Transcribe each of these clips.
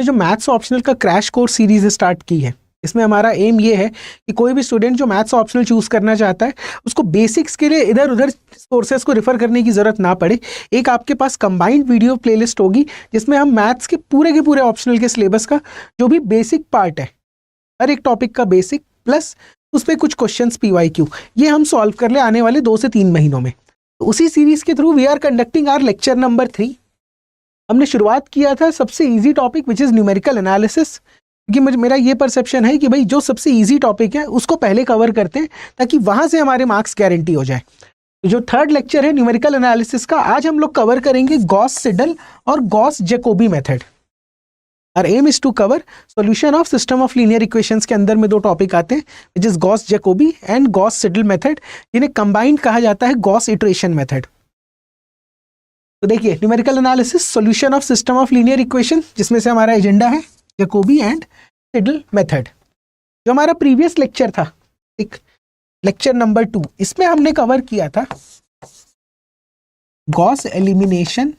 हमने जो maths optional का क्रैश कोर्स सीरीज स्टार्ट की है, इसमें हमारा एम ये है कि कोई भी स्टूडेंट जो मैथ्स ऑप्शनल चूज करना चाहता है उसको बेसिक्स के लिए इधर उधर सोर्सेज को रेफर करने की ज़रूरत ना पड़े। एक आपके पास कंबाइंड वीडियो प्लेलिस्ट होगी जिसमें हम मैथ्स के पूरे ऑप्शनल के सिलेबस का जो भी बेसिक पार्ट है, हर एक टॉपिक का बेसिक प्लस उस पर कुछ क्वेश्चंस PYQ, ये हम सॉल्व कर ले आने वाले 2 से 3 महीनों में। तो उसी सीरीज के through we are conducting our lecture number 3। हमने शुरुआत किया था सबसे easy topic which is numerical analysis, क्योंकि मेरा ये परसेप्शन है कि भाई जो सबसे इजी टॉपिक है उसको पहले कवर करते हैं ताकि वहाँ से हमारे मार्क्स गारंटी हो जाए। तो जो थर्ड लेक्चर है न्यूमेरिकल एनालिसिस का, आज हम लोग कवर करेंगे गॉस सिडल और Gauss Jacobi method. Our aim is to cover solution of system of linear equations के अंदर में 2 टॉपिक आते हैं which is Gauss Jacobi and Gauss Seidel method, जिन्हें कंबाइंड कहा जाता है गॉस इटरेशन मेथड। तो देखिए numerical analysis solution of system of linear equation, जिसमें से हमारा एजेंडा है जैकोबी एंड सिडल मेथड। जो हमारा प्रीवियस लेक्चर था, एक लेक्चर नंबर 2, इसमें हमने कवर किया था Gauss elimination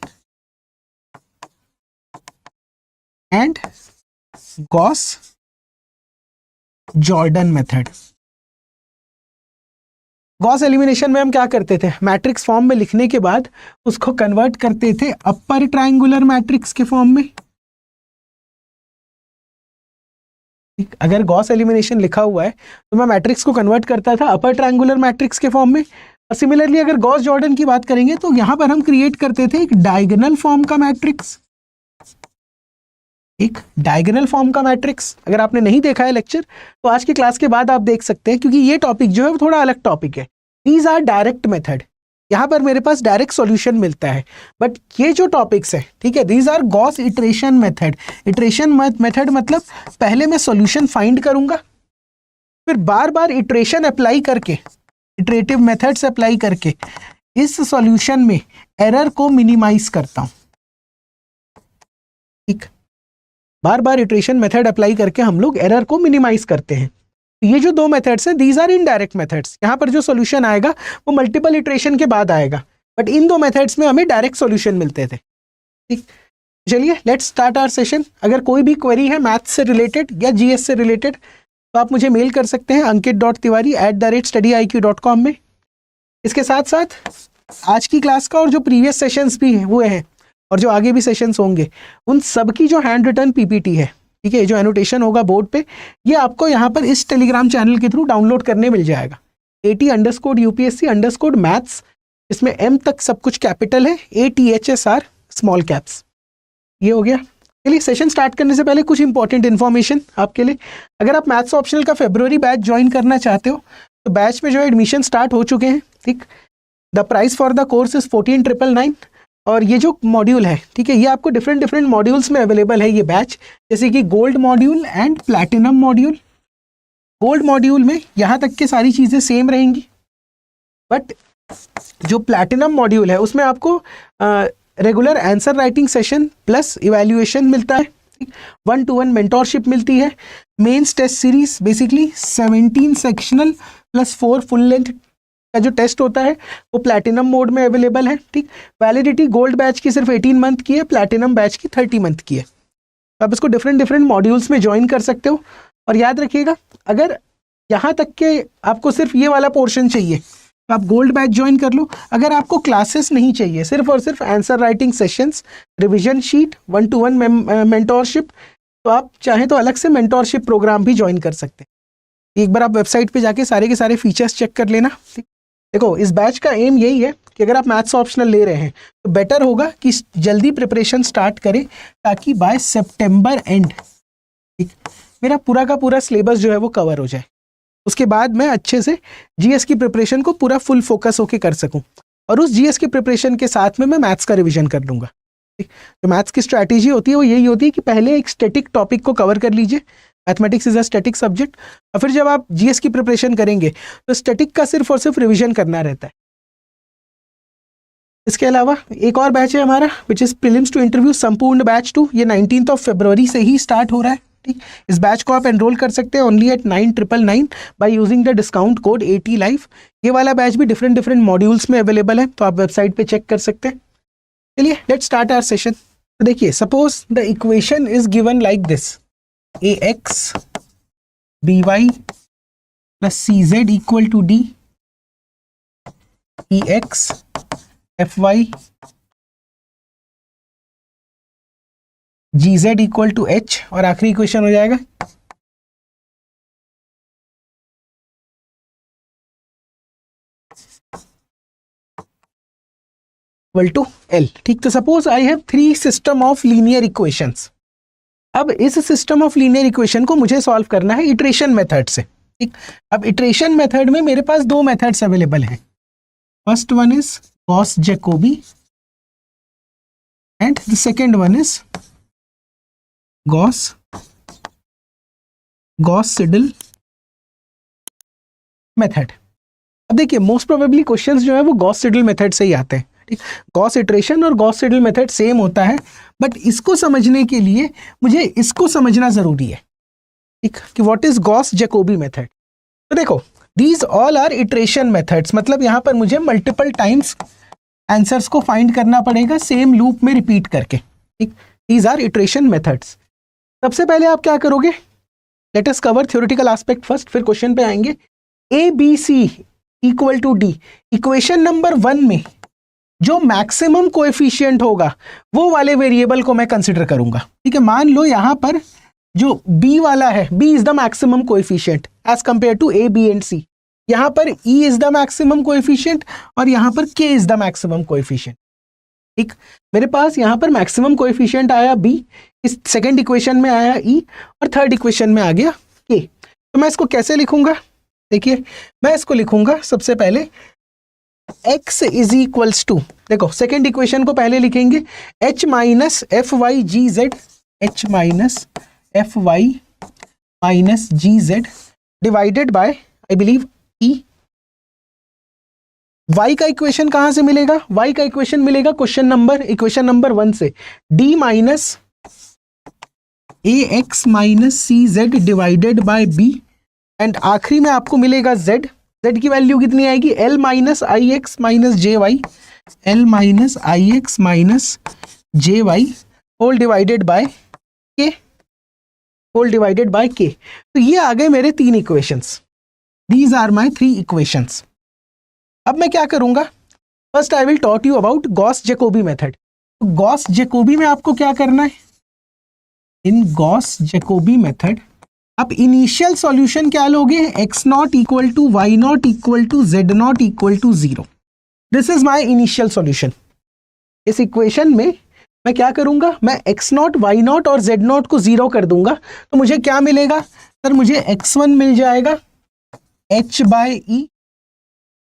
and Gauss Jordan method. Gauss elimination में हम क्या करते थे, मैट्रिक्स फॉर्म में लिखने के बाद उसको कन्वर्ट करते थे अपर ट्रायंगुलर मैट्रिक्स के फॉर्म में। अगर गॉस एलिमिनेशन लिखा हुआ है तो मैं मैट्रिक्स को कन्वर्ट करता था अपर ट्रायंगुलर मैट्रिक्स के फॉर्म में। और सिमिलरली अगर गॉस जॉर्डन की बात करेंगे तो यहां पर हम क्रिएट करते थे एक डायगोनल फॉर्म का मैट्रिक्स, एक डायगोनल फॉर्म का मैट्रिक्स। अगर आपने नहीं देखा है लेक्चर तो आज की क्लास के बाद आप देख सकते हैं, क्योंकि ये टॉपिक जो है वो थोड़ा अलग टॉपिक है। दीज आर डायरेक्ट मेथड, यहाँ पर मेरे पास डायरेक्ट सॉल्यूशन मिलता है। बट ये जो टॉपिक्स है, ठीक है, these are Gauss iteration method. Iteration method मतलब पहले मैं सॉल्यूशन फाइंड करूंगा, फिर बार बार इटरेशन अप्लाई करके, इटरेटिव मेथड्स अप्लाई करके इस सॉल्यूशन में एरर को मिनिमाइज करता हूं। ठीक, बार बार इटरेशन मेथड अप्लाई करके हम लोग एरर को मिनिमाइज करते हैं। ये जो 2 मेथड्स हैं, दीज आर इनडायरेक्ट मेथड्स। यहाँ पर जो सॉल्यूशन आएगा वो मल्टीपल इटरेशन के बाद आएगा, बट इन 2 मेथड्स में हमें डायरेक्ट सॉल्यूशन मिलते थे। ठीक, चलिए लेट्स स्टार्ट आवर सेशन। अगर कोई भी क्वेरी है मैथ्स से रिलेटेड या GS से रिलेटेड तो आप मुझे मेल कर सकते हैं ankit.tiwari@studiiq.com में। इसके साथ साथ आज की क्लास का और जो प्रीवियस सेशंस भी हुए हैं और जो आगे भी सेशंस होंगे, उन सब की जो हैंड रिटन PPT है, ठीक है, जो एनोटेशन होगा बोर्ड पे, ये आपको यहाँ पर इस टेलीग्राम चैनल के थ्रू डाउनलोड करने मिल जाएगा। AT_UPSC_maths, इसमें M तक सब कुछ कैपिटल है, ATHSR स्मॉल कैप्स। ये हो गया। चलिए सेशन स्टार्ट करने से पहले कुछ इंपॉर्टेंट इन्फॉर्मेशन आपके लिए। अगर आप मैथ्स ऑप्शनल का फरवरी बैच ज्वाइन करना चाहते हो तो बैच में जो एडमिशन स्टार्ट हो चुके हैं। ठीक, the price for the course is 14,999। और ये जो मॉड्यूल है, ठीक है, ये आपको डिफरेंट मॉड्यूल्स में अवेलेबल है ये बैच, जैसे कि gold module and platinum module. Gold module में यहाँ तक के सारी चीज़ें सेम रहेंगी, बट जो प्लैटिनम मॉड्यूल है उसमें आपको regular answer writing session plus evaluation मिलता है। 1-to-1 मेंटोरशिप मिलती है। Mains test series basically 17 sectional plus 4 full length का जो टेस्ट होता है वो प्लैटिनम मोड में अवेलेबल है। ठीक, वैलिडिटी गोल्ड बैच की सिर्फ 18 मंथ की है, प्लैटिनम बैच की 30 मंथ की है। तो आप इसको डिफरेंट मॉड्यूल्स में ज्वाइन कर सकते हो। और याद रखिएगा, अगर यहाँ तक के आपको सिर्फ ये वाला पोर्शन चाहिए तो आप गोल्ड बैच ज्वाइन कर लो। अगर आपको क्लासेस नहीं चाहिए, सिर्फ और सिर्फ answer writing sessions, revision sheet, 1-to-1 mentorship, तो आप चाहें तो अलग से मेंटोरशिप प्रोग्राम भी ज्वाइन कर सकते हैं। एक बार आप वेबसाइट पे जाके सारे के सारे फीचर्स चेक कर लेना। ठीक, देखो इस बैच का एम यही है कि अगर आप मैथ्स ऑप्शनल ले रहे हैं तो बेटर होगा कि जल्दी प्रिपरेशन स्टार्ट करें ताकि बाय सितंबर एंड, ठीक, मेरा पूरा का पूरा सिलेबस जो है वो कवर हो जाए। उसके बाद मैं अच्छे से GS की प्रिपरेशन को पूरा फुल फोकस होके कर सकूं, और उस GS की प्रिपरेशन के साथ में मैं मैथ्स का रिवीजन कर लूँगा। ठीक, तो मैथ्स की स्ट्रैटेजी होती है वो यही होती है कि पहले एक स्टैटिक टॉपिक को कवर कर लीजिए, mathematics is a static subject, और फिर जब आप GS की प्रिपरेशन करेंगे तो स्टैटिक का सिर्फ और सिर्फ रिवीजन करना रहता है। इसके अलावा एक और बैच है हमारा which is prelims to interview Sampoorna batch 2, ये 19 फरवरी से ही स्टार्ट हो रहा है। ठीक, इस बैच को आप एनरोल कर सकते हैं only at 9,999 by using the discount code ATLive। ये वाला बैच भी डिफरेंट मॉड्यूल्स में अवेलेबल है, तो आप वेबसाइट पे चेक कर सकते हैं। चलिए लेट्स स्टार्ट आवर सेशन। तो देखिए suppose the equation is given like this, ax by plus cz equal to d, ex fy gz equal to h, और आखिरी इक्वेशन हो जाएगा इक्वल टू एल। ठीक, तो suppose I have 3 system of linear equations. अब इस system of linear equation को मुझे सॉल्व करना है इटरेशन मेथड से। ठीक, अब इटरेशन मेथड में मेरे पास 2 मेथड्स अवेलेबल हैं। First one is Gauss Jacobi and the second one is Gauss Seidel method. अब देखिए मोस्ट प्रोबेबली क्वेश्चंस जो है वो गॉस सिडल मेथड से ही आते हैं। ठीक, गॉस इटरेशन और गॉस सिडल मेथड सेम होता है, बट इसको समझने के लिए मुझे इसको समझना जरूरी है। ठीक, कि what is Gauss Jacobi method. तो देखो these all are iteration methods, मतलब यहां पर मुझे मल्टीपल टाइम्स आंसर्स को फाइंड करना पड़ेगा सेम लूप में रिपीट करके। ठीक, दीज आर इटरेशन मेथड्स। सबसे पहले आप क्या करोगे, let us cover theoretical aspect first, फिर क्वेश्चन पे आएंगे। A b c equal to d, equation number 1 में जो मैक्सिमम कोएफिशिएंट होगा वो वाले वेरिएबल को मैं कंसिडर करूंगा। ठीक है, मान लो यहां पर जो b वाला है, b is the maximum coefficient as compare to a, b and c। यहां पर e is the maximum coefficient और यहां पर k is the maximum coefficient. ठीक, मेरे पास यहां पर मैक्सिमम कोएफिशिएंट आया b, इस सेकंड इक्वेशन में आया e और थर्ड इक्वेशन में आ गया k। तो मैं इसको कैसे लिखूंगा, देखिए मैं इसको लिखूंगा सबसे पहले x इज इक्वल्स टू, देखो सेकेंड इक्वेशन को पहले लिखेंगे h minus f y g z, h minus f y minus g z divided by I believe e। y का इक्वेशन कहां से मिलेगा, y का इक्वेशन मिलेगा इक्वेशन नंबर 1 से, d minus a x minus c z divided by b, and आखिरी में आपको मिलेगा z। z की वैल्यू कितनी आएगी, l minus i x minus j y, l minus i x minus j y whole divided by k, whole divided by k. तो ये आ गए मेरे 3 equations, these are my 3 equations. अब मैं क्या करूंगा, first I will taught you about Gauss Jacobi method. तो गॉस जैकोबी में आपको क्या करना है, इन गॉस जैकोबी मेथड आप इनिशियल सॉल्यूशन क्या लोगे, x not equal to y not equal to z not equal to 0। This is my initial solution. इस इक्वेशन में मैं क्या करूंगा, मैं एक्स नॉट वाई नॉट और जेड नॉट को 0 कर दूंगा। तो मुझे क्या मिलेगा सर, मुझे x1 मिल जाएगा h बाय ई,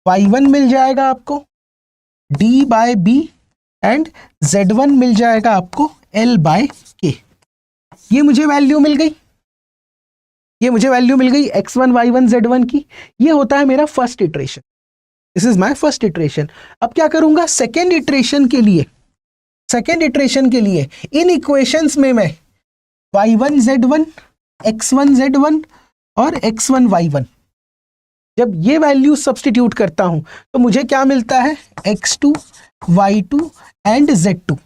y1 मिल जाएगा आपको d by b and z1 मिल जाएगा आपको l बाय के। ये मुझे वैल्यू मिल गई, ये मुझे वैल्यू मिल गई x1 y1 z1 की। ये होता है मेरा first iteration, this is my first iteration. अब क्या करूंगा, सेकेंड इटरेशन के लिए इन इक्वेशंस में मैं y1 z1, x1 z1 और x1 y1 जब ये वैल्यू सब्स्टिट्यूट करता हूं तो मुझे क्या मिलता है, x2 y2 and z2,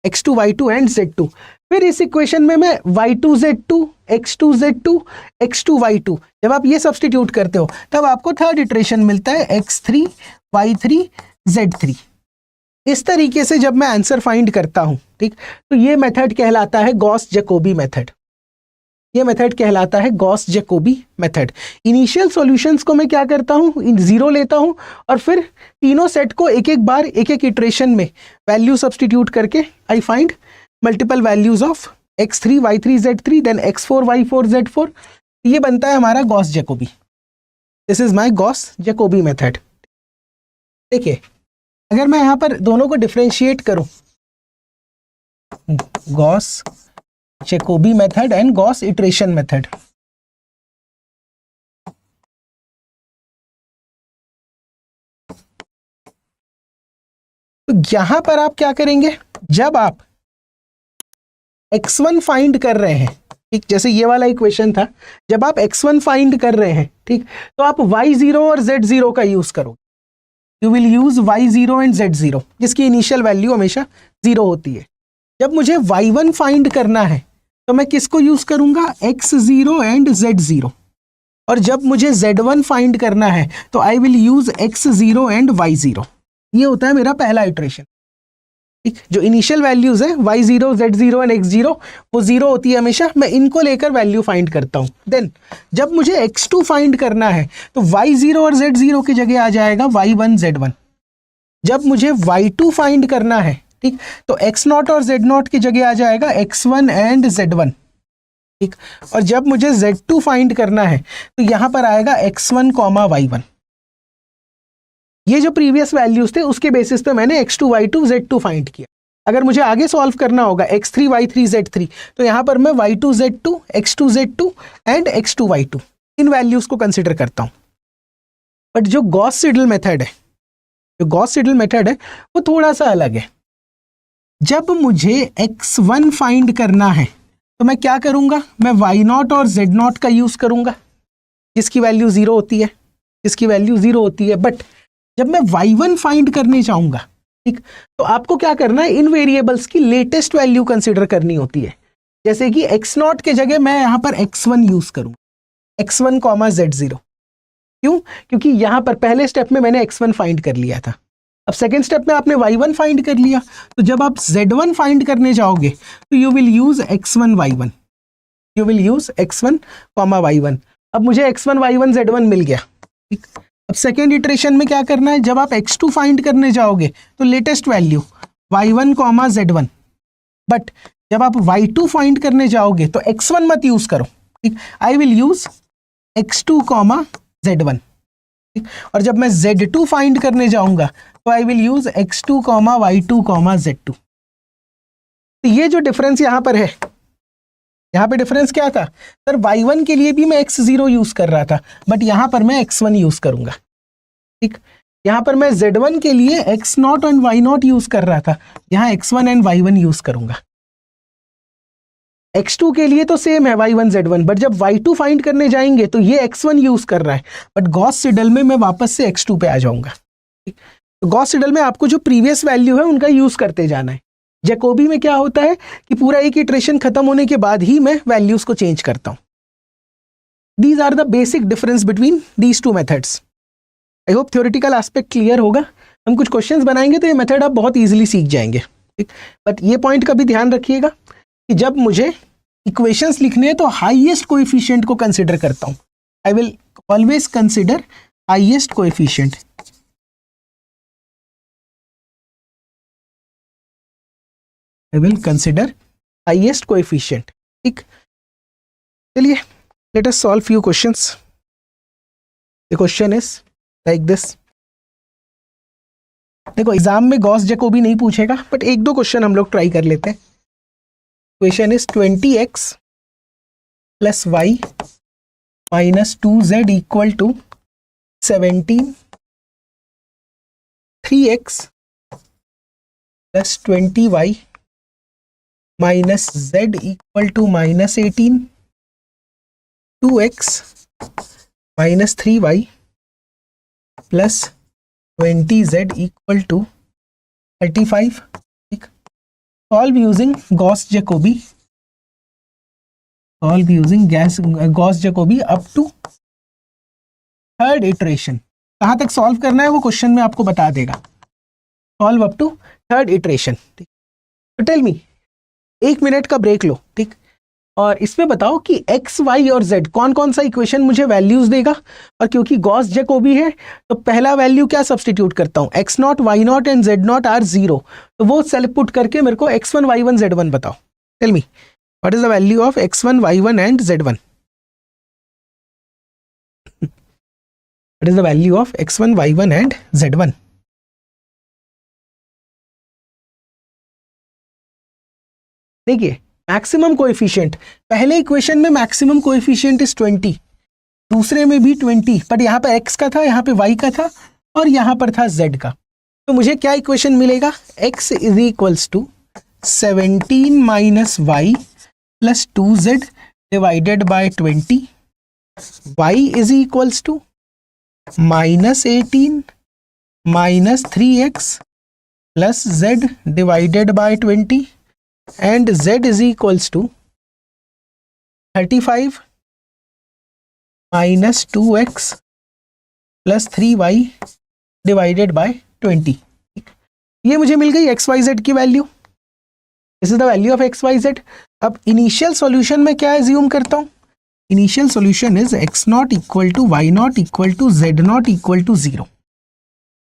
x2 y2 and z2। फिर इस इक्वेशन में मैं y2 z2, x2 z2, x2 y2 जब आप ये सब्स्टिट्यूट करते हो तब आपको थर्ड इटरेशन मिलता है x3 y3 z3। इस तरीके से जब मैं आंसर फाइंड करता हूं, ठीक, तो ये मेथड कहलाता है गॉस जैकोबी मेथड। ये मेथड कहलाता है Gauss Jacobi method. Initial solutions को मैं क्या करता हूँ, 0 लेता हूँ और फिर तीनों सेट को एक एक बार एक एक इटरेशन में वैल्यू सब्स्टिट्यूट करके I find multiple values of x3 y3 z3 then x4 y4 z4। ये बनता है हमारा Gauss Jacobi. This is my Gauss Jacobi method. देखिए अगर मैं यहाँ पर दोनों को डिफरेंशिएट करूं, Gauss Jacobi method and Gauss iteration method, तो यहां पर आप क्या करेंगे, जब आप x1 फाइंड कर रहे हैं, ठीक, जैसे ये वाला इक्वेशन था, जब आप x1 फाइंड कर रहे हैं, ठीक, तो आप y0 और z0 का यूज करो। You will use y0 and z0 जिसकी इनिशियल वैल्यू हमेशा 0 होती है। जब मुझे y1 फाइंड करना है तो मैं किसको यूज करूंगा, x0 एंड z0, और जब मुझे z1 फाइंड करना है तो I will use x0 and y0। ये होता है मेरा पहला इटरेशन। ठीक, जो इनिशियल वैल्यूज है y0, z0 एंड x0 वो 0 होती है हमेशा, मैं इनको लेकर वैल्यू फाइंड करता हूं। देन जब मुझे x2 फाइंड करना है तो y0 और z0 की जगह आ जाएगा y1 z1। जब मुझे y2 फाइंड करना है, ठीक, तो x0 और z0 की जगह आ जाएगा x1 एंड z1। ठीक, और जब मुझे z2 फाइंड करना है तो यहां पर आएगा x1 y1। ये जो प्रीवियस वैल्यूज थे उसके बेसिस पे मैंने x2 y2 z2 फाइंड किया। अगर मुझे आगे सॉल्व करना होगा x3 y3 z3, तो यहां पर मैं y2 z2, x2 z2 and x2 y2 in values को कंसिडर करता हूं। बट जो गॉस सिडल मेथड है, वो थोड़ा सा अलग है। जब मुझे x1 फाइंड करना है तो मैं क्या करूंगा, मैं y0 और z0 का यूज करूंगा, जिसकी वैल्यू 0 होती है। बट जब मैं y1 फाइंड करने चाहूंगा, ठीक, तो आपको क्या करना है, इन वेरिएबल्स की लेटेस्ट वैल्यू कंसीडर करनी होती है। जैसे कि x0 के जगह मैं यहां पर x1 यूज करूंगा, x1 z0। क्यों? क्योंकि यहां पर पहले स्टेप में मैंने x1 फाइंड कर लिया था। अब सेकेंड स्टेप में आपने y1 फाइंड कर लिया, तो जब आप z1 फाइंड करने जाओगे तो you will use x1 y1। अब मुझे x1 y1 z1 मिल गया। ठीक, अब सेकेंड इटरेशन में क्या करना है, जब आप x2 फाइंड करने जाओगे तो latest value y1 z1। But जब आप y2 फाइंड करने जाओगे तो x1 मत यूज करो। ठीक, I will use x2 z1। ठीक, और जब मैं z2 फाइंड करने जाऊंगा तो I will use x2 y2 z2। तो ये जो डिफरेंस यहां पर है, यहाँ पे डिफरेंस क्या था सर, y1 के लिए भी मैं x0 यूज कर रहा था, बट यहाँ पर मैं x1 यूज करूंगा। ठीक, यहाँ पर मैं z1 के लिए x0 एंड y0 यूज कर रहा था, यहाँ x1 एंड y1 यूज करूंगा। x2 के लिए तो सेम है y1 z1, बट जब y2 फाइंड करने जाएंगे तो ये x1 यूज कर रहा है, बट गॉस सिडल में मैं वापस से x2 पे आ जाऊंगा। ठीक, तो गॉस सिडल में आपको जो प्रीवियस वैल्यू है उनका यूज करते जाना है। जैकोबी में क्या होता है कि पूरा एक इटरेशन खत्म होने के बाद ही मैं वैल्यूज को चेंज करता हूं। These are the basic difference between these two methods. I hope theoretical aspect clear होगा। हम कुछ क्वेश्चंस बनाएंगे तो ये मेथड आप बहुत इजीली सीख जाएंगे। ठीक, बट ये पॉइंट का भी ध्यान रखिएगा कि जब मुझे इक्वेशंस लिखने हैं तो हाईएस्ट कोएफिशिएंट को कंसिडर करता हूं। I will always consider highest coefficient. I will consider highest coefficient। ठीक, चलिए let us solve few questions। The question is like this। देखो एग्जाम में गॉस जैकोबी नहीं पूछेगा, बट एक दो क्वेश्चन हम लोग ट्राई कर लेते हैं। Question is 20x plus y minus 2z equal to 17, 3x plus 20y minus z equal to minus 18, 2x minus 3y plus 20z equal to 35। ठीक, solve using Gauss Jacobi, Gauss Jacobi up to third iteration. कहाँ तक solve करना है वो question में आपको बता देगा। Solve up to third iteration. ठीक, तो टेल मी, 1 मिनट का ब्रेक लो। ठीक, और इसमें बताओ कि x, y और z कौन कौन सा इक्वेशन मुझे वैल्यूज देगा। और क्योंकि गॉस जैकोबी है तो पहला वैल्यू क्या सब्सटीट्यूट करता हूं, x0, y0 and z0 are 0, तो वो सेल्फ पुट करके मेरे को x1, y1, z1 बताओ। Tell me what is the value of x1, y1 and z1। What is the value of x1, y1 and z1। देखिए maximum coefficient, पहले equation में maximum coefficient is 20, दूसरे में भी 20, बट यहाँ पे x का था, यहाँ पे y का था और यहाँ पर था z का। तो मुझे क्या इक्वेशन मिलेगा, x is equals to 17 minus y plus 2z divided by 20, y is equals to minus 18 minus 3x plus z divided by 20 and z is equals to 35 minus 2x plus 3y divided by 20। ये मुझे मिल गई x y z की value. This is the value of x y z. अब initial solution में क्या assume करता हूँ, initial solution is x not equal to y not equal to z not equal to 0।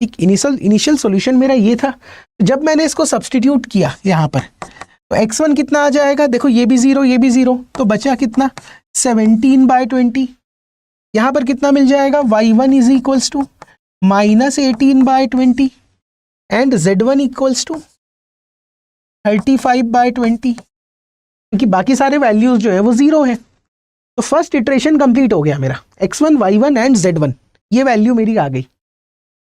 ठीक, इनिशियल सॉल्यूशन मेरा ये था। जब मैंने इसको सब्सटीट्यूट किया यहाँ पर तो x1 कितना आ जाएगा, देखो ये भी 0 ये भी 0, तो बचा कितना 17/20। यहाँ पर कितना मिल जाएगा, y1 is equals to minus 18/20 and z1 equals to 35/20, क्योंकि बाकी सारे वैल्यूज जो है वो 0 है। तो फर्स्ट इटरेशन कंप्लीट हो गया मेरा, x1 y1 एंड z1, ये वैल्यू मेरी आ गई।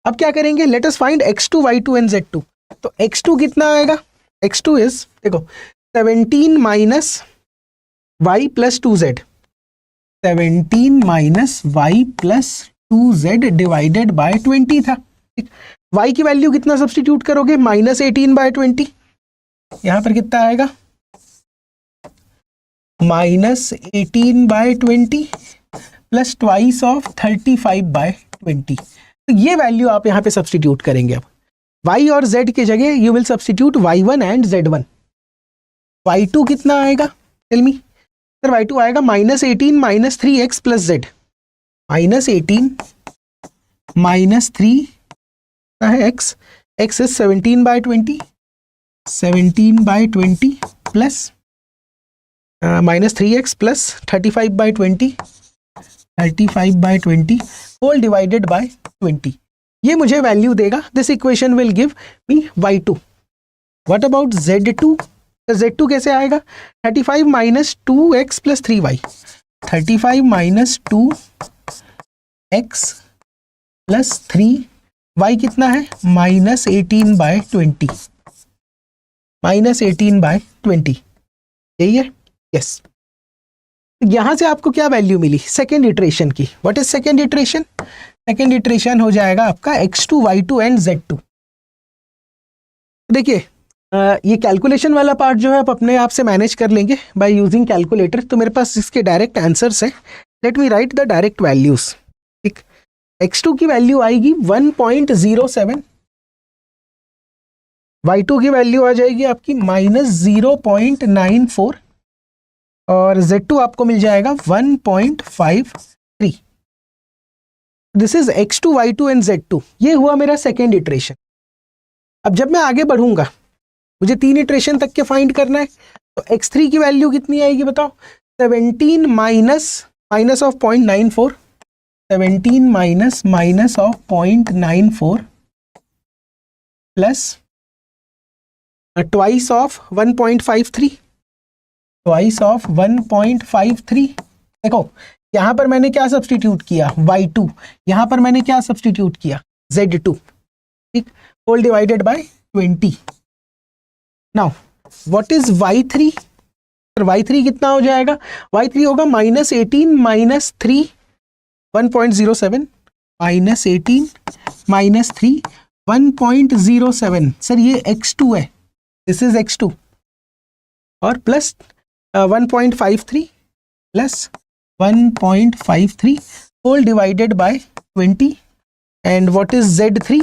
अब क्या करेंगे, let us find x2 y2 and z2। तो x2 कितना आएगा, x2 इज देखो 17 minus y plus 2z, 17 minus y plus 2z divided by 20 था। y की वैल्यू कितना सब्सटीट्यूट करोगे, माइनस 18/20, यहां पर कितना आएगा माइनस 18/20 प्लस ट्वाइस ऑफ 35/20। तो ये वैल्यू आप यहाँ पे सब्सटीट्यूट करेंगे। अब y और z के जगह you will substitute y1 and z1। y2 कितना आएगा, टेल मी सर। y2 आएगा minus 18 minus 3x plus z, minus 18 minus 3 है x, x is 17/20, 17/20 plus minus 3x plus 35/20, 35/20 whole divided by 20। ये मुझे वैल्यू देगा, this equation will give me y2। What about z2, z2 कैसे आएगा, 35 minus 2x plus 3y, 35 minus 2x plus 3y कितना है minus 18/20, minus 18/20, यही है, yes. यहां से आपको क्या वैल्यू मिली सेकेंड इटरेशन की, what is second iteration, second iteration हो जाएगा आपका x2 y2 एंड z2। देखिए ये कैलकुलेशन वाला पार्ट जो है आप अपने आप से मैनेज कर लेंगे बाय यूजिंग कैलकुलेटर। तो मेरे पास इसके डायरेक्ट आंसर्स हैं, let me right the direct values. ठीक, x2 की वैल्यू आएगी 1.07, y2 की वैल्यू आ जाएगी आपकी माइनस 0.94 और z2 आपको मिल जाएगा 1.53। This is x2 y2 and z2। ये हुआ मेरा सेकेंड इटरेशन। अब जब मैं आगे बढ़ूंगा मुझे 3 इटरेशन तक के फाइंड करना है, तो x3 की वैल्यू कितनी आएगी बताओ, 17 minus of 0.94, 17 minus of 0.94 plus twice of 1.53, twice of 1.53। देखो यहां पर मैंने क्या सब्सटीट्यूट किया y2, यहां पर मैंने क्या सब्सटीट्यूट किया z2, ठीक, whole divided by 20। Now what is y3, y3 कितना हो जाएगा, y3 होगा minus 18 minus 3 1.07, minus 18 minus 3 1.07। Sir ये x2 है, दिस इज x2, और plus 1.53 plus 1.53 whole divided by 20। And what is z3,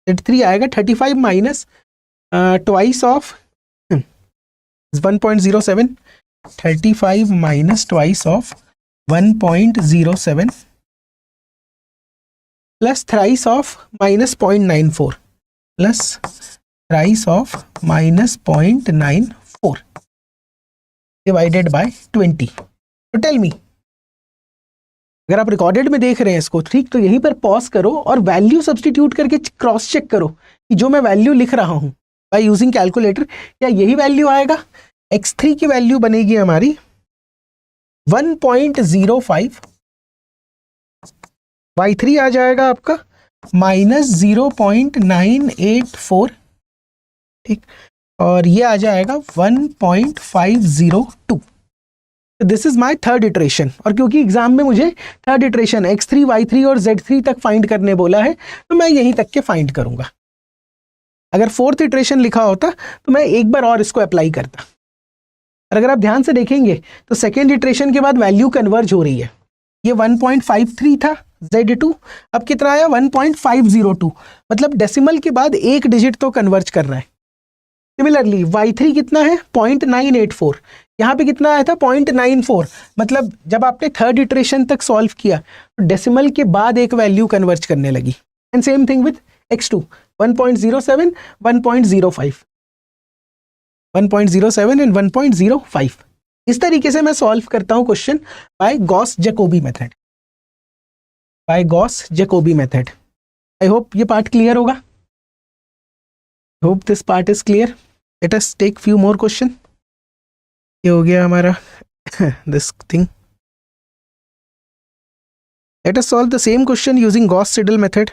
z3 आएगा 35 minus twice of 1.07, 35 minus twice of 1.07 plus thrice of minus 0.94 plus thrice of minus 0.94 divided by 20। तो tell मी, अगर आप recorded में देख रहे हैं इसको, ठीक, तो यहीं पर पॉज करो और वैल्यू सब्सटीट्यूट करके क्रॉस चेक करो कि जो मैं वैल्यू लिख रहा हूं बाय यूजिंग कैलकुलेटर, क्या यही वैल्यू आएगा। x3 की वैल्यू बनेगी हमारी 1.05, y3 आ जाएगा आपका माइनस 0.984, ठीक, और ये आ जाएगा 1.502। This is my third iteration. और क्योंकि एग्जाम में मुझे थर्ड इटरेशन x3 y3 और z3 तक फाइंड करने बोला है, तो मैं यहीं तक के फाइंड करूंगा। अगर फोर्थ इटरेशन लिखा होता तो मैं एक बार और इसको अप्लाई करता। और अगर आप ध्यान से देखेंगे तो सेकेंड इटरेशन के बाद वैल्यू कन्वर्ज हो रही है। ये 1.53 था Z2, अब कितना आया 1.502, मतलब डेसिमल के बाद एक डिजिट तो कन्वर्ज कर रहा है। सिमिलरली Y3 कितना है 0.984, यहाँ पे कितना आया था 0.94, मतलब जब आपने थर्ड इटरेशन तक सॉल्व किया तो डेसिमल के बाद एक वैल्यू कन्वर्ज करने लगी। And same thing with X2 1.07, 1.05, 1.07 and 1.05। इस तरीके से मैं सॉल्व करता हूं question by Gauss Jacobi method, by Gauss Jacobi method. I hope ये पार्ट क्लियर होगा। Hope this part is clear. Let us take few more question. ये हो गया हमारा this thing. Let us solve the same question using Gauss Seidel method.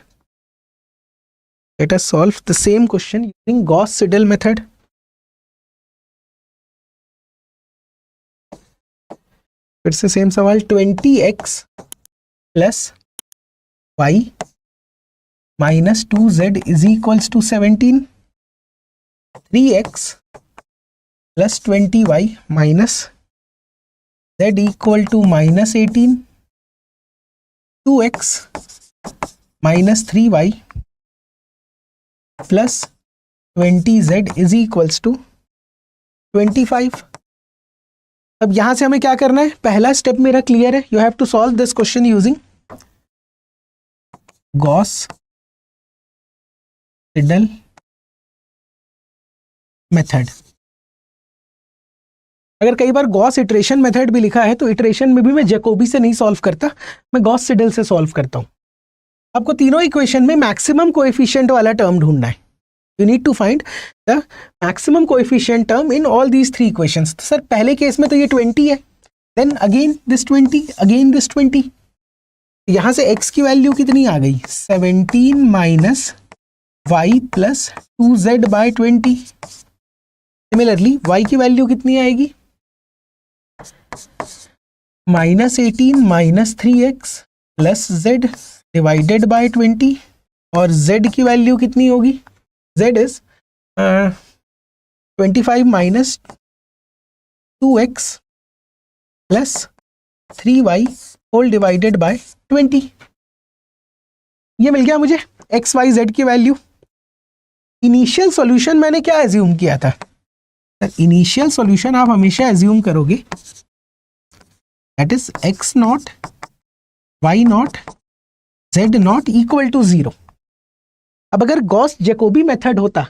Let us solve the same question using Gauss-Seidel method. फिर से same सवाल, 20x plus y minus 2z is equals to 17, 3x plus 20y minus z equal to minus 18, 2x minus 3y plus 20z is equals to 25। अब यहां से हमें क्या करना है, पहला स्टेप मेरा क्लियर है। You have to solve this question using Gauss Seidel method. अगर कई बार गॉस इटरेशन मेथड भी लिखा है तो इटरेशन में भी मैं जैकोबी से नहीं सॉल्व करता, मैं गॉस-सिडल से सॉल्व करता हूं। आपको तीनों इक्वेशन में मैक्सिमम कोएफिशिएंट वाला टर्म ढूंढना है। You need to find the maximum coefficient term in all these three equations. तो सर पहले केस में तो ये 20 है, then again this 20, again this 20। यहां से x की वैल्यू कितनी आ गई 17 minus y plus 2z by 20। Similarly y की वैल्यू कितनी आएगी minus 18 minus 3x plus z divided by 20, और z की वैल्यू कितनी होगी, z is 25 minus 2x plus 3y whole divided by 20। ये मिल गया मुझे x y z की वैल्यू। इनिशियल सॉल्यूशन मैंने क्या एज्यूम किया था, इनिशियल सॉल्यूशन आप हमेशा एज्यूम करोगे that is x not y not z not equal to 0। अब अगर गॉस जैकोबी मेथड होता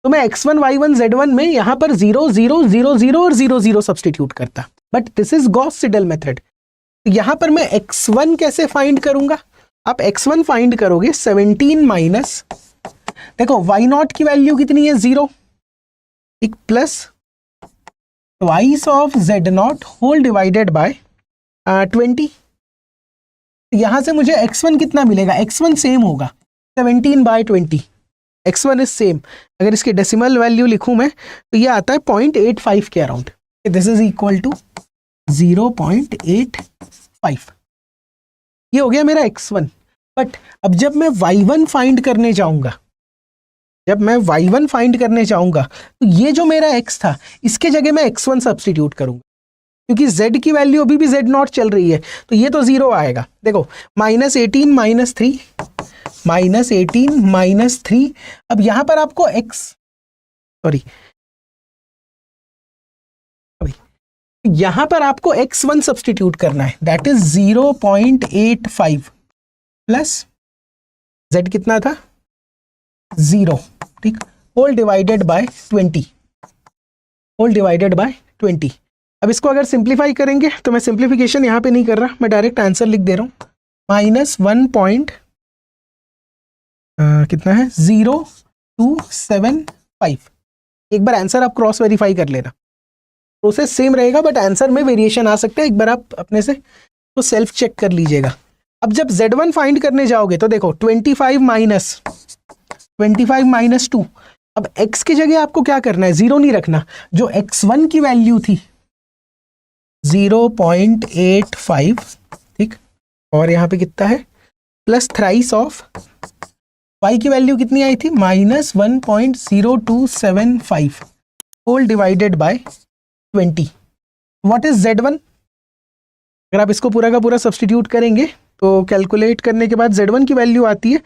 तो मैं x1 y1 z1 में यहां पर 0 0 0 0 और 0 0 सब्सटीट्यूट करता, but this is Gauss-Seidel method. तो यहां पर मैं x1 कैसे फाइंड करूंगा, आप x1 फाइंड करोगे 17 माइनस, देखो y नॉट की वैल्यू कितनी है 0, एक plus twice of z not whole divided by 20। यहां से मुझे x1 कितना मिलेगा, x1 सेम होगा 17 बाय 20, x1 इज सेम। अगर इसके डेसिमल वैल्यू लिखूं मैं तो ये आता है 0.85 के around. This is equal to 0.85। ये हो गया मेरा x1। बट अब जब मैं y1 फाइंड करने जाऊंगा, जब मैं y1 फाइंड करने जाऊंगा तो ये जो मेरा x था इसके जगह मैं x1 सब्सटीट्यूट करूंगा, क्योंकि z की वैल्यू अभी भी z नॉट चल रही है तो ये तो 0 आएगा। देखो माइनस 18 माइनस 3, माइनस 18 माइनस 3। अब यहां पर आपको यहां पर आपको x1 सब्सटीट्यूट करना है, दैट इज 0.85 प्लस z कितना था 0, ठीक, whole divided by 20, whole divided by 20। अब इसको अगर सिंप्लीफाई करेंगे तो मैं सिंप्लीफिकेशन यहां पे नहीं कर रहा, मैं डायरेक्ट आंसर लिख दे रहा हूं, माइनस 1. कितना है 0.275। एक बार आंसर आप क्रॉस वेरीफाई कर लेना, प्रोसेस सेम रहेगा बट आंसर में वेरिएशन आ सकता है, एक बार आप अपने से तो सेल्फ चेक कर लीजिएगा। अब जब Z1 फाइंड करने जाओगे तो देखो 25 माइनस 2, अब x की जगह आपको क्या करना है, 0 नहीं रखना, जो x1 की वैल्यू थी 0.85, ठीक, और यहाँ पे कितना है प्लस थ्राइस ऑफ y की वैल्यू कितनी आई थी, -1.0275 whole divided by 20। What is z1? अगर आप इसको पूरा का पूरा सब्सटीट्यूट करेंगे तो कैलकुलेट करने के बाद z1 की वैल्यू आती है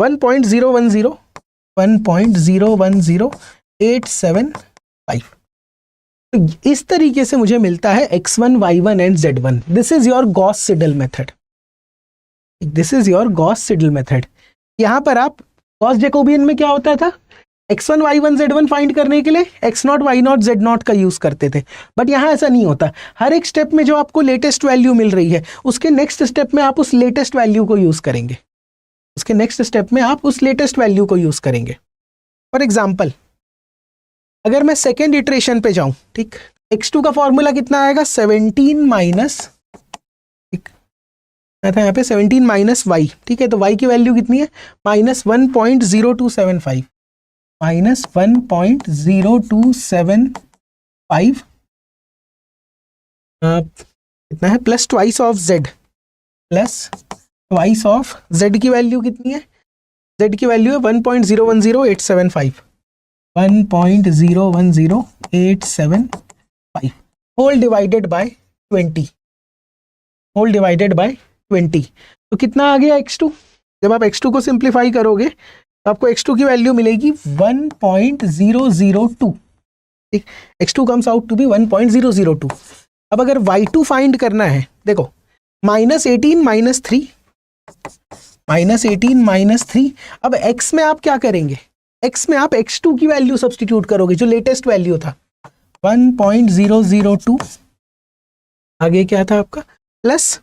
1.010 तो इस तरीके से मुझे मिलता है x1 y1 and z1। This is your Gauss Seidel method, this is your Gauss Seidel method. यहां पर आप गॉस जैकोबियन में क्या होता था, x1 y1 z1 फाइंड करने के लिए x0 y0 z0 का यूज करते थे, बट यहां ऐसा नहीं होता। हर एक स्टेप में जो आपको लेटेस्ट वैल्यू मिल रही है उसके नेक्स्ट स्टेप में आप उस लेटेस्ट वैल्यू को यूज करेंगे, उसके नेक्स्ट स्टेप में आप उस लेटेस्ट वैल्यू को यूज करेंगे। फॉर एग्जाम्पल अगर मैं सेकेंड इटरेशन पे जाऊं, ठीक, x2 का फॉर्मूला कितना आएगा, 17 माइनस, था यहाँ पे 17 माइनस वाई, ठीक है, तो y की वैल्यू कितनी है, -1.0275 -1.0275 कितना है, plus twice of z, plus twice of z की वैल्यू कितनी है, z की वैल्यू है 1.010875 1.010875 whole divided by 20, whole divided by 20। तो कितना आ गया x2, जब आप x2 को सिंप्लीफाई करोगे तो आपको x2 की वैल्यू मिलेगी 1.002, ठीक, x2 comes out to be 1.002। अब अगर y2 फाइंड करना है, देखो -18 माइनस 3, अब x में आप क्या करेंगे, x में आप x2 की वैल्यू सब्सटीट्यूट करोगे जो लेटेस्ट वैल्यू था 1.002, आगे क्या था आपका, प्लस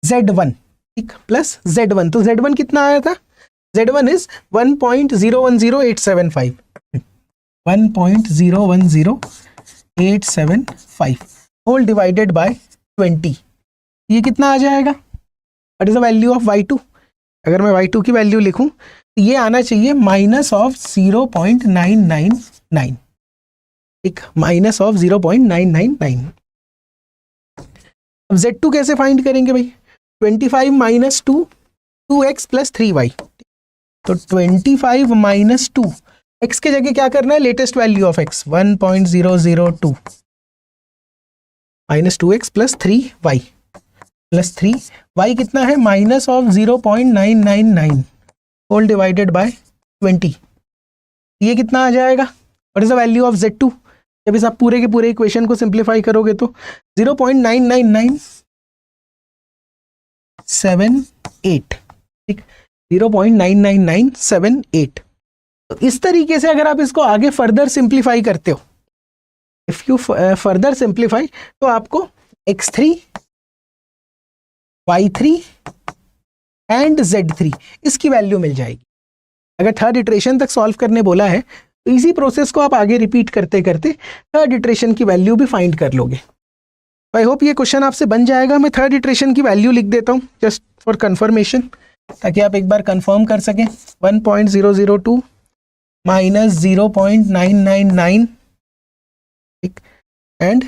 z1, ठीक, प्लस z1, तो z1 कितना आया था, z1 is 1.010875 1.010875 whole divided by 20। ये कितना आ जाएगा, what is the value of y2? अगर मैं y2 की वैल्यू लिखूं तो ये आना चाहिए -0.999, ठीक, -0.999। अब z2 कैसे फाइंड करेंगे भाई, 25 माइनस 2, 2x प्लस 3y, तो 25 माइनस 2, x के जगह क्या करना है, latest value of x 1.002 minus 2x plus 3y plus 3y कितना है, minus of 0.999 whole divided by 20। ये कितना आ जाएगा, what is the value of z2? जब इस आप पूरे के पूरे इक्वेशन को सिंप्लीफाई करोगे तो 0.99978, ठीक, 0.99978। तो इस तरीके से अगर आप इसको आगे फर्दर सिंप्लीफाई करते हो, इफ यू फर्दर सिंप्लीफाई, तो आपको x3 y3 एंड z3 इसकी वैल्यू मिल जाएगी। अगर थर्ड इटरेशन तक सॉल्व करने बोला है तो इसी प्रोसेस को आप आगे रिपीट करते करते थर्ड इटरेशन की वैल्यू भी फाइंड कर लोगे। आई होप ये क्वेश्चन आपसे बन जाएगा। मैं थर्ड इटरेशन की वैल्यू लिख देता हूँ जस्ट फॉर कंफर्मेशन, ताकि आप एक बार कंफर्म कर सकें। 1.002 minus 0.999 and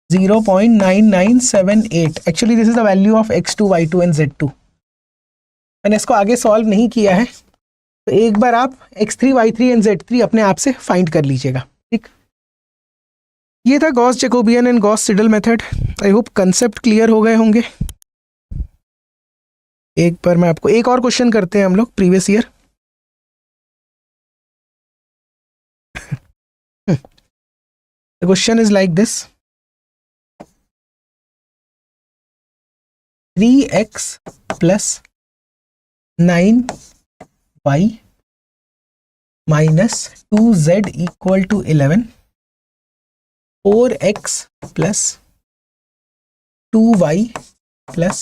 0.9978। Actually this is the value of x2 y2 and z2। मैंने इसको आगे सॉल्व नहीं किया है, तो एक बार आप x3 y3 एंड z3 अपने आप से फाइंड कर लीजिएगा, ठीक। ये था Gauss Jacobian and Gauss Seidel method. I hope concept clear हो गए होंगे। एक बार मैं आपको एक और क्वेश्चन करते हैं हम लोग previous year. The question is like this: 3x plus 9y minus 2z equal to 11, 4x plus 2y plus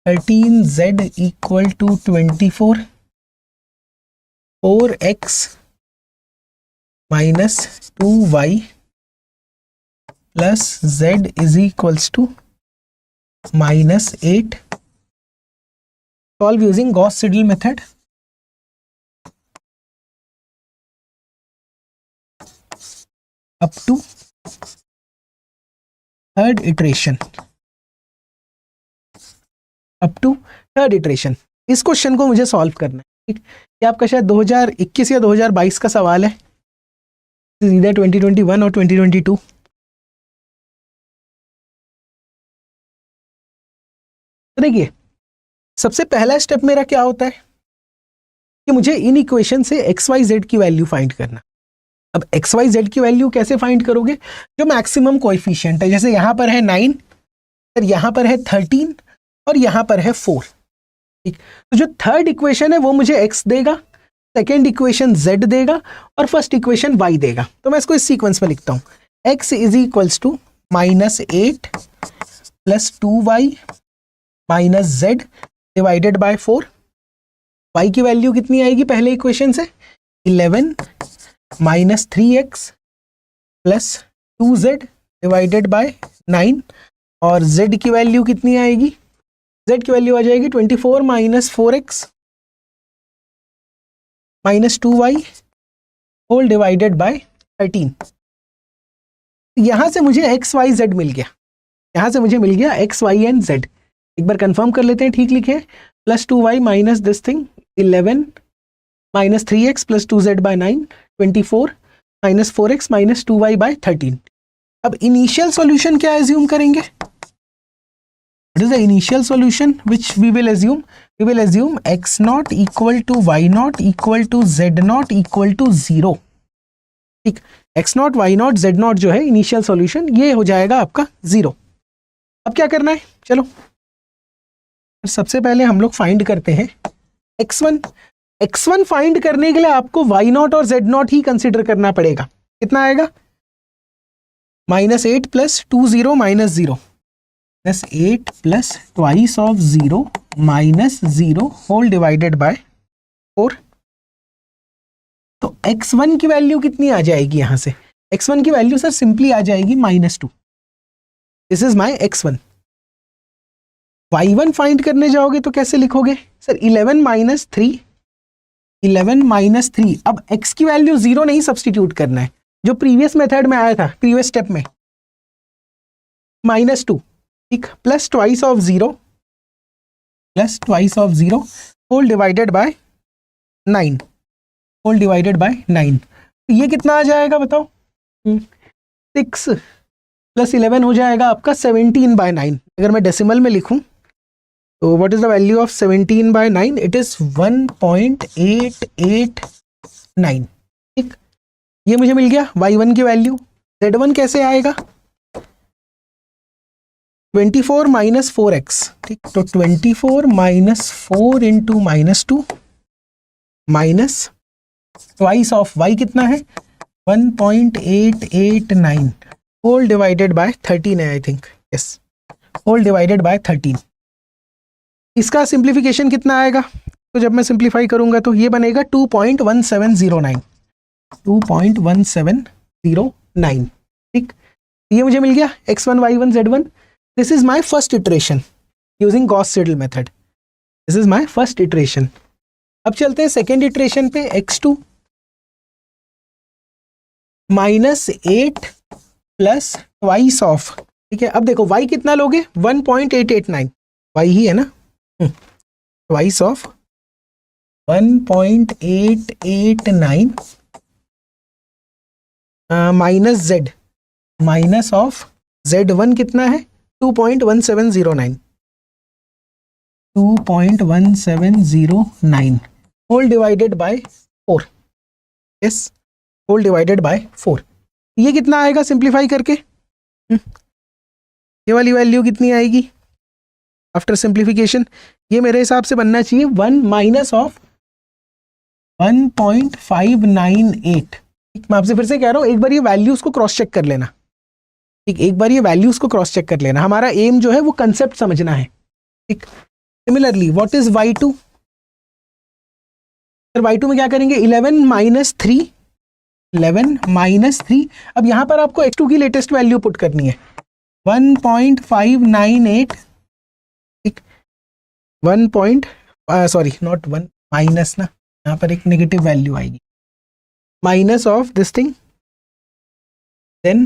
13z equal to 24, 4x minus 2y plus z is equals to -8. Solve using Gauss-Seidel method. Up to third iteration. इस question को मुझे solve करना है, ठीक। ये आपका शायद 2021 या 2022 का सवाल है, इधर 2021 और 2022। तो देखिए सबसे पहला स्टेप मेरा क्या होता है कि मुझे इन इक्वेशन से एक्स वाई जेड की वैल्यू फाइंड करना। अब एक्स वाई जेड की वैल्यू कैसे फाइंड करोगे, जो मैक्सिमम कोएफिशिएंट है, जैसे यहाँ पर है 9, फिर यहाँ पर है 13 और यहाँ पर है 4, ठीक। तो जो थर्ड इक्वेशन है वो मुझे एक्स देगा, सेकेंड इक्वेशन जेड देगा और फर्स्ट इक्वेशन वाई देगा। तो मैं इसको इस सीक्वेंस में लिखता हूँ, x is equals to -8 + 2y - z divided by 4। y की वैल्यू कितनी आएगी पहले इक्वेशन से, 11 - 3x + 2z डिवाइडेड बाय 9, और z की वैल्यू कितनी आएगी, z की वैल्यू आ जाएगी 24 - 4x - 2y whole divided by 13। यहां से मुझे एक्स वाई जेड मिल गया, यहां से मुझे मिल गया एक्स वाई एंड जेड। एक बार कंफर्म कर लेते हैं, ठीक लिखे, +2y minus this thing 11 - 3x + 2z by 9 24 - 4x - 2y by 13। अब इनिशियल सॉल्यूशन क्या एज्यूम करेंगे, what is the initial solution which we will assume, we will assume x0 = y0 = z0 = 0, ठीक। x0 y0 z0 जो है initial solution, ये हो जाएगा आपका 0। अब क्या करना है, चलो सबसे पहले हम लोग फाइंड करते हैं x1। x1 फाइंड करने के लिए आपको y0 और z0 ही कंसीडर करना पड़ेगा। कितना आएगा, -8 + 2 0 - 0 +8 + twice of 0 - 0 whole divided by 4। तो x1 की वैल्यू कितनी आ जाएगी, यहां से x1 की वैल्यू सर सिंपली आ जाएगी -2। This is my x1। y1 find करने जाओगे तो कैसे लिखोगे सर, 11 - 3, 11 - 3। अब x की वैल्यू 0 नहीं सब्सटीट्यूट करना है, जो प्रीवियस मेथड में आया था, प्रीवियस स्टेप में, -2, ठीक, + twice of 0 whole divided by 9, whole divided by 9। तो ये कितना आ जाएगा बताओ, 6 + 11 हो जाएगा आपका 17/9। अगर मैं डेसिमल में लिखूं तो what is the value of 17/9, it is 1.889, ठीक। ये मुझे मिल गया y1 की वैल्यू। z1 कैसे आएगा, 24 - 4x, ठीक। तो 24 - 4 × -2 माइनस ट्वाइस ऑफ y कितना है, 1.889 होल डिवाइडेड बाय 13 है, I think, yes, whole divided by 13। इसका सिंप्लीफिकेशन कितना आएगा, तो जब मैं सिंप्लीफाई करूंगा तो ये बनेगा 2.1709, 2.1709, ठीक। ये मुझे मिल गया x1 y1 z1। This is my first iteration using Gauss Seidel method, this is my first iteration. अब चलते हैं सेकेंड इटरेशन पे, x2 -8 + twice ऑफ, ठीक है। अब देखो y कितना लोगे, 1.889, y ही है ना, twice of 1.889 minus z, minus of z1 कितना है, 2.1709, 2.1709 whole divided by 4, yes, whole divided by 4। ये कितना आएगा सिंप्लीफाई करके, ये वाली वैल्यू कितनी आएगी आफ्टर सिंप्लीफिकेशन, ये मेरे हिसाब से बनना चाहिए 1 माइनस ऑफ 1.598। मैं आपसे फिर से कह रहा हूँ, एक बार ये वैल्यूज को क्रॉस चेक कर लेना, ठीक, एक बार ये वैल्यूज को क्रॉस चेक कर लेना। हमारा एम जो है वो कंसेप्ट समझना है, ठीक। सिमिलरली व्हाट इज y2, फिर y2 में क्या करेंगे, 11 - 3, 11 - 3। अब यहां पर आपको x2 की लेटेस्ट वैल्यू पुट करनी है, 1.598, ठीक, 1. सॉरी नॉट 1 माइनस ना, यहाँ पर एक नेगेटिव वैल्यू आएगी, minus of this thing, then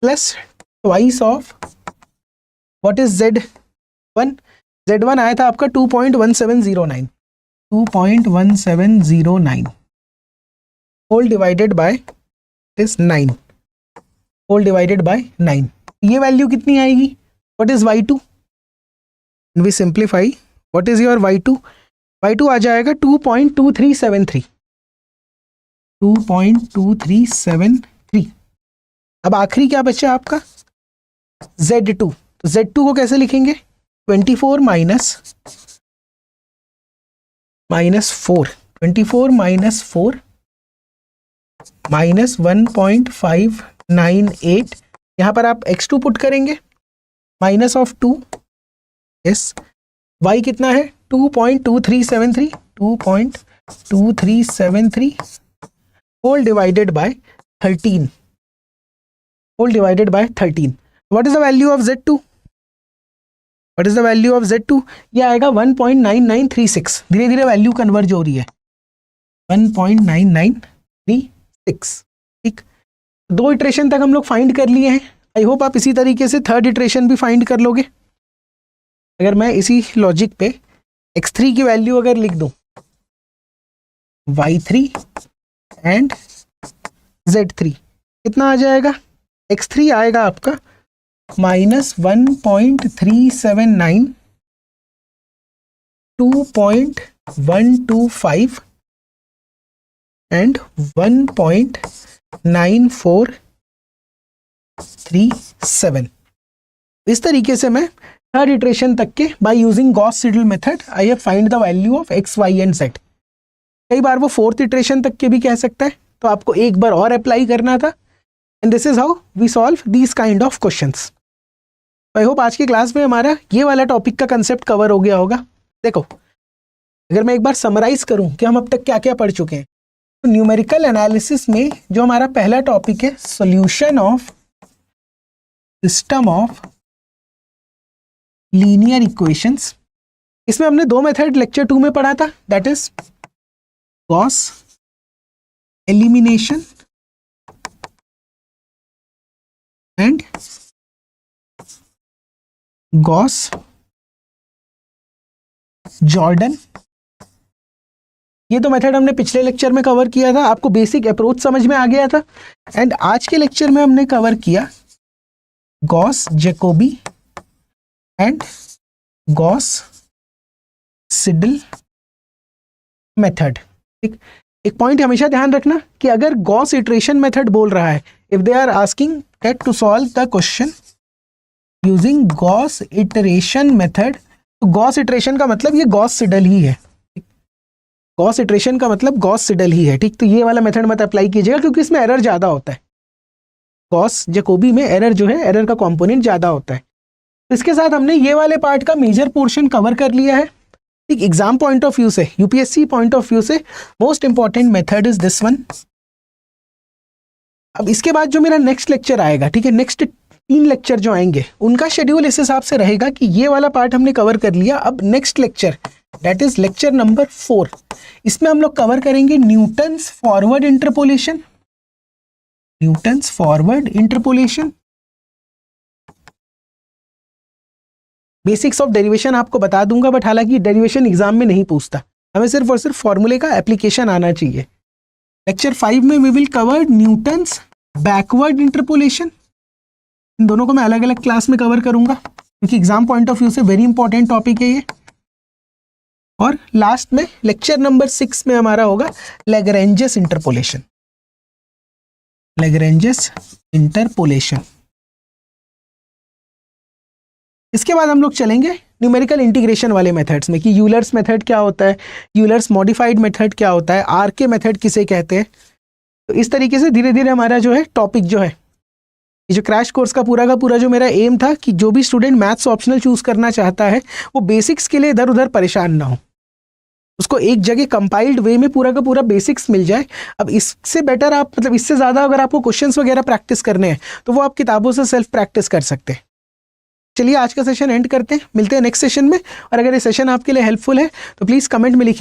plus twice of what is z1, Z1 आया था आपका 2.1709, 2.1709 whole divided by is 9, whole divided by 9। ये वैल्यू कितनी आएगी? What is y2? We simplify, what is your y2? y2 आ जाएगा 2.2373, 2.2373। अब आखिरी क्या बचा आपका? Z2। तो Z2 को कैसे लिखेंगे? 24 माइनस 4, 24 माइनस 4 माइनस 1.598। यहाँ पर आप x2 पुट करेंगे, माइनस ऑफ 2, यस, y कितना है? 2.2373, 2.2373 whole divided by 13, whole divided by 13। What is the value of Z2? What is the value of Z2? ये आएगा 1.9936। धीरे धीरे वैल्यू कन्वर्ज हो रही है, 1.9936। ठीक, 2 इटरेशन तक हम लोग फाइंड कर लिए हैं। आई होप आप इसी तरीके से थर्ड इटरेशन भी फाइंड कर लोगे। अगर मैं इसी लॉजिक पे x3 की वैल्यू अगर लिख दूं, y3 एंड z3 कितना आ जाएगा? x3 आएगा आपका माइनस 1.379, 2.125 एंड 1.9437। इस तरीके से मैं थर्ड इटरेशन तक के by using Gauss Seidel method I have find the value of x, y and z। कई बार वो फोर्थ इटरेशन तक के भी कह सकता है, तो आपको एक बार और अप्लाई करना था। And this is how we solve these kind of questions. I hope आज की क्लास में हमारा ये वाला टॉपिक का कंसेप्ट कवर हो गया होगा। देखो, अगर मैं एक बार समराइज करूं कि हम अब तक क्या क्या पढ़ चुके हैं, तो न्यूमेरिकल एनालिसिस में जो हमारा पहला टॉपिक है solution of system of linear equations, इसमें हमने 2 मेथड लेक्चर 2 में पढ़ा था, that is Gauss elimination and Gauss Jordan. ये तो मेथड हमने पिछले लेक्चर में कवर किया था, आपको बेसिक अप्रोच समझ में आ गया था। एंड आज के लेक्चर में हमने कवर किया Gauss Jacobi and Gauss Seidel method. ठीक, एक पॉइंट हमेशा ध्यान रखना कि अगर गॉस इटरेशन मेथड बोल रहा है, if they are asking that to solve the question using Gauss iteration method, तो गॉस इटरेशन का मतलब ये गॉस सिडल ही है। गॉस इटरेशन का मतलब गॉस सिडल ही है। ठीक, तो ये वाला मेथड मत अप्लाई कीजिएगा क्योंकि इसमें एरर ज़्यादा होता है। गॉस जैकोबी में एरर जो है, एरर का कंपोनेंट ज़्यादा होता है। तो इसके साथ हमने ये वाले पार्ट का मेजर पोर्शन कवर कर लिया है। ठीक, एग्जाम पॉइंट ऑफ व्यू से, यूपीएससी पॉइंट ऑफ व्यू से most important method is this one. अब इसके बाद जो मेरा नेक्स्ट लेक्चर आएगा, ठीक है, नेक्स्ट 3 लेक्चर जो आएंगे उनका शेड्यूल इस हिसाब से रहेगा कि ये वाला पार्ट हमने कवर कर लिया। अब next lecture that is lecture number 4, इसमें हम लोग कवर करेंगे Newton's forward interpolation, Newton's forward interpolation. Basics of derivation आपको बता दूंगा, बट हालांकि डेरिवेशन एग्जाम में नहीं पूछता, हमें सिर्फ और सिर्फ फॉर्मूले का एप्लीकेशन आना चाहिए। लेक्चर 5 में we will cover Newton's backward interpolation. इन दोनों को मैं अलग अलग क्लास में कवर करूंगा क्योंकि एग्जाम पॉइंट ऑफ व्यू से वेरी इंपॉर्टेंट टॉपिक है ये। और लास्ट में लेक्चर नंबर 6 में हमारा होगा लैग्रेंजेस इंटरपोलेशन, लैग्रेंजेस इंटरपोलेशन। इसके बाद हम लोग चलेंगे न्यूमेरिकल इंटीग्रेशन वाले मेथड्स में कि यूलर्स मेथड क्या होता है, यूलर्स मॉडिफाइड मेथड क्या होता है, आरके मेथड किसे कहते हैं। तो इस तरीके से धीरे धीरे हमारा जो है टॉपिक जो है, ये जो क्रैश कोर्स का पूरा जो मेरा एम था कि जो भी स्टूडेंट मैथ्स ऑप्शनल चूज करना चाहता है वो बेसिक्स के लिए इधर उधर परेशान ना हो, उसको एक जगह कंपाइल्ड वे में पूरा का पूरा बेसिक्स मिल जाए। अब इससे बेटर आप, मतलब इससे ज़्यादा अगर आपको क्वेश्चंस वगैरह प्रैक्टिस करने हैं तो वो आप किताबों से सेल्फ प्रैक्टिस कर सकते हैं। चलिए आज का सेशन एंड करते हैं, मिलते हैं नेक्स्ट सेशन में। और अगर ये सेशन आपके लिए हेल्पफुल है तो प्लीज़ कमेंट में लिखिए